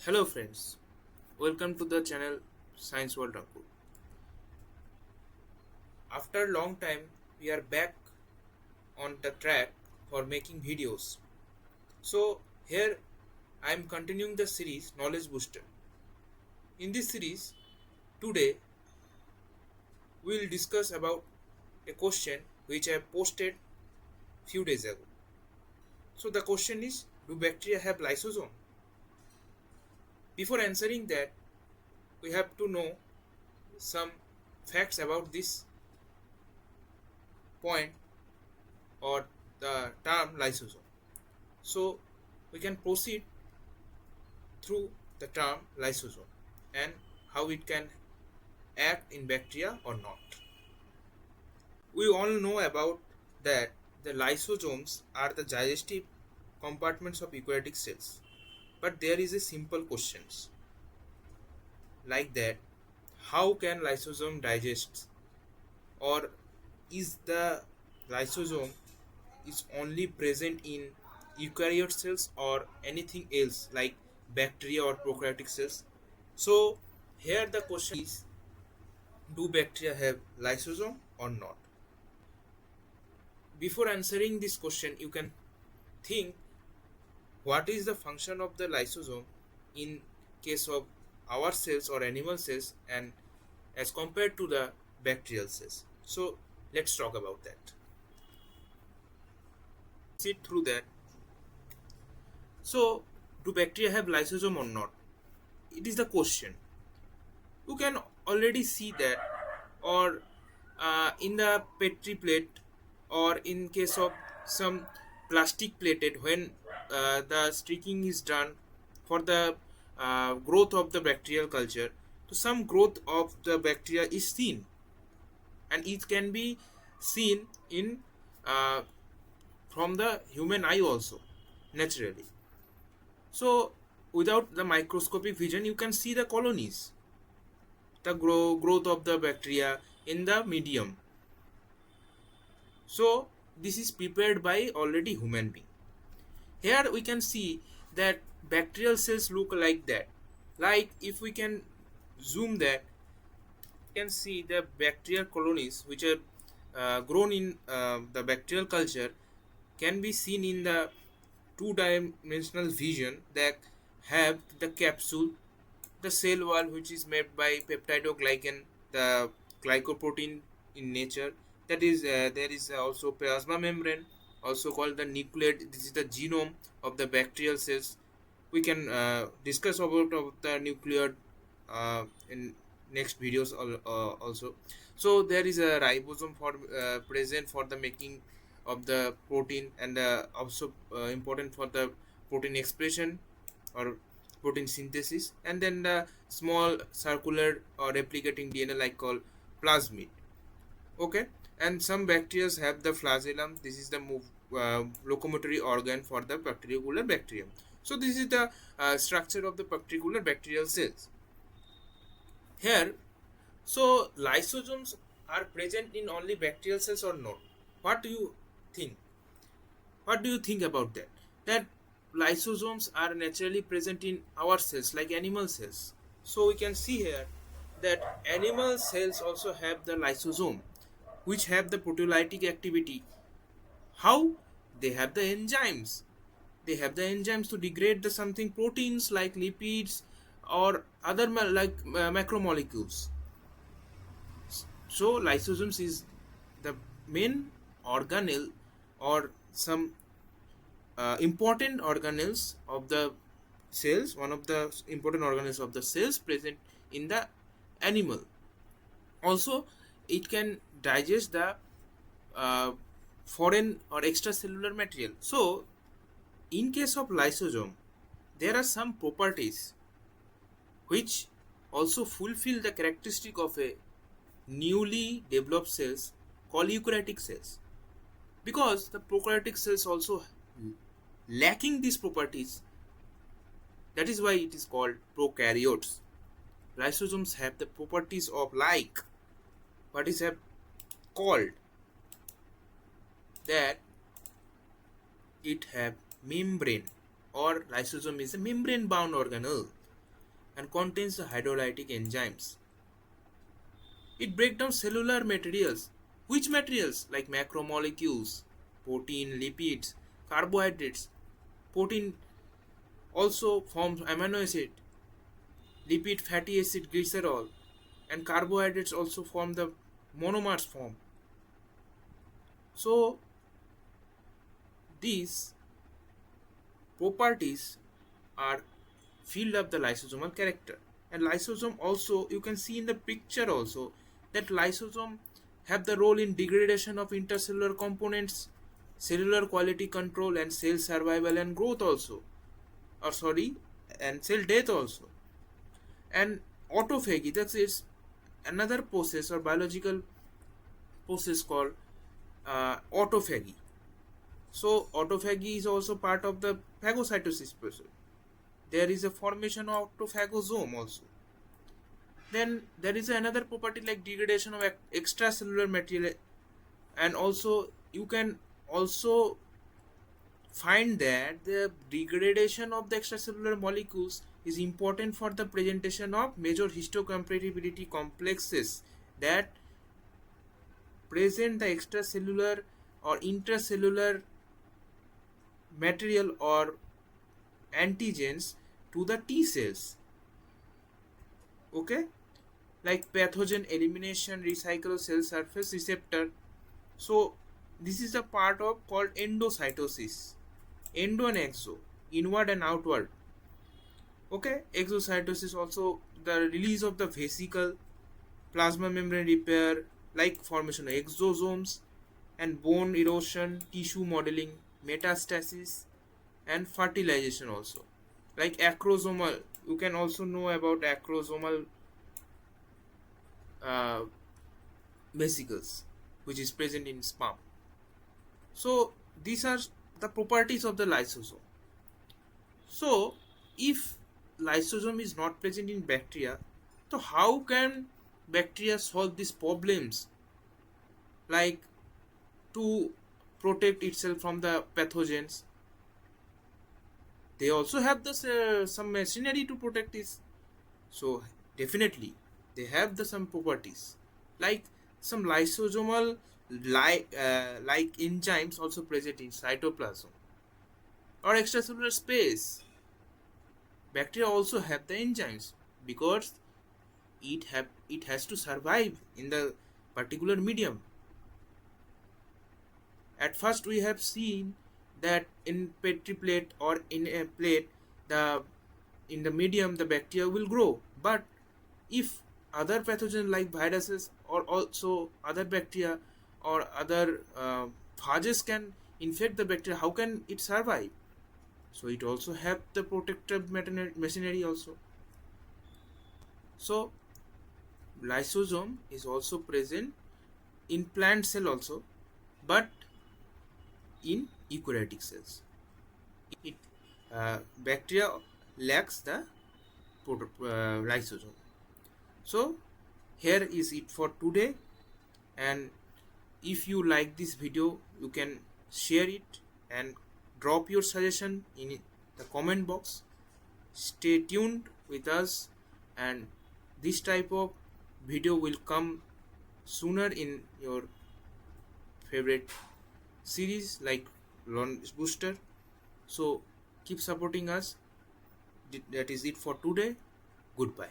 Hello friends, welcome to the channel Scienceworld-ANKUR. After a long time, we are back on the track for making videos. So here I am continuing the series Knowledge Booster. In this series, today we will discuss about a question which I posted few days ago. So the question is, do bacteria have lysosome? Before answering that, we have to know some facts about this point or the term lysosome. So we can proceed through the term lysosome and how it can act in bacteria or not. We all know about that the lysosomes are the digestive compartments of eukaryotic cells. But there is a simple question like that, how can lysosome digest, or is the lysosome is only present in eukaryote cells or anything else like bacteria or prokaryotic cells? So here the question is, do bacteria have lysosome or not? Before answering this question, you can think what is the function of the lysosome in case of our cells or animal cells and as compared to the bacterial cells. So let's talk about that. See through that. So do bacteria have lysosome or not? It is the question. You can already see that, or in the petri plate, or in case of some plastic plated, when the streaking is done for the growth of the bacterial culture, so some growth of the bacteria is seen, and it can be seen in uh, from the human eye also naturally. So without the microscopic vision, you can see the colonies, the growth of the bacteria in the medium. So this is prepared by already human being. Here we can see that bacterial cells look like that. Like if we can zoom that, you can see the bacterial colonies which are grown in the bacterial culture can be seen in the two-dimensional vision that have the capsule, the cell wall which is made by peptidoglycan, the glycoprotein in nature. That is, there is also plasma membrane, also called the nucleate. This is the genome of the bacterial cells. We can discuss about of the nucleate in next videos also. So there is a ribosome for present for the making of the protein, and also important for the protein expression or protein synthesis, and then the small circular or replicating DNA like called plasmid. Okay, and some bacteria have the flagellum. This is the locomotory organ for the particular bacterium. So this is the structure of the particular bacterial cells. Here, so lysosomes are present in only bacterial cells or not? What do you think? What do you think about that? That lysosomes are naturally present in our cells like animal cells. So we can see here that animal cells also have the lysosome, which have the proteolytic activity. How? They have the enzymes. They have the enzymes to degrade the something proteins like lipids or other macromolecules. So lysosomes is the main organelle or some important organelles of the cells, one of the important organelles of the cells present in the animal. Also, it can digest the uh, foreign or extracellular material. So, in case of lysosome, there are some properties which also fulfill the characteristic of a newly developed cells called eukaryotic cells, because the prokaryotic cells also lacking these properties. That is why it is called prokaryotes. Lysosomes have the properties of like what is have called that it have membrane, or lysosome is a membrane bound organelle. and contains the hydrolytic enzymes. It breaks down cellular materials. Which materials? Like macromolecules, protein, lipids, carbohydrates. Protein also forms amino acid, lipid, fatty acid, glycerol, and carbohydrates also form the monomers form. So these properties are filled up the lysosomal character. And lysosome also, you can see in the picture also that lysosome have the role in degradation of intercellular components, cellular quality control, and cell survival and growth also, and cell death also. And autophagy, that is another process or biological process called autophagy. So autophagy is also part of the phagocytosis process. There is a formation of autophagosome also. Then there is another property like degradation of extracellular material, and also you can also find that the degradation of the extracellular molecules is important for the presentation of major histocompatibility complexes that present the extracellular or intracellular material or antigens to the T cells. Okay, like pathogen elimination, recycle cell surface receptor. So this is a part of called endocytosis. Endo and exo, inward and outward. Okay, exocytosis also the release of the vesicle, plasma membrane repair, like formation of exosomes, and bone erosion, tissue modeling, metastasis, and fertilization also. Like acrosomal, you can also know about acrosomal uh, vesicles, which is present in sperm. So these are the properties of the lysosome. So if lysosome is not present in bacteria, so how can bacteria solve these problems, like to protect itself from the pathogens? They also have this some machinery to protect this. So definitely they have the some properties like some lysosomal like enzymes also present in cytoplasm or extracellular space. Bacteria also have the enzymes because it has to survive in the particular medium. At first we have seen that in petri plate or in a plate, the in the medium the bacteria will grow, but if other pathogens like viruses or also other bacteria or other phages can infect the bacteria, how can it survive? So it also have the protective machinery also. So lysosome is also present in plant cell also, but in eukaryotic cells. It bacteria lacks the lysosome. So here is it for today, and if you like this video, you can share it and drop your suggestion in the comment box. Stay tuned with us, and this type of video will come sooner in your favorite series like Launch Booster. So keep supporting us. That is it for today. Goodbye.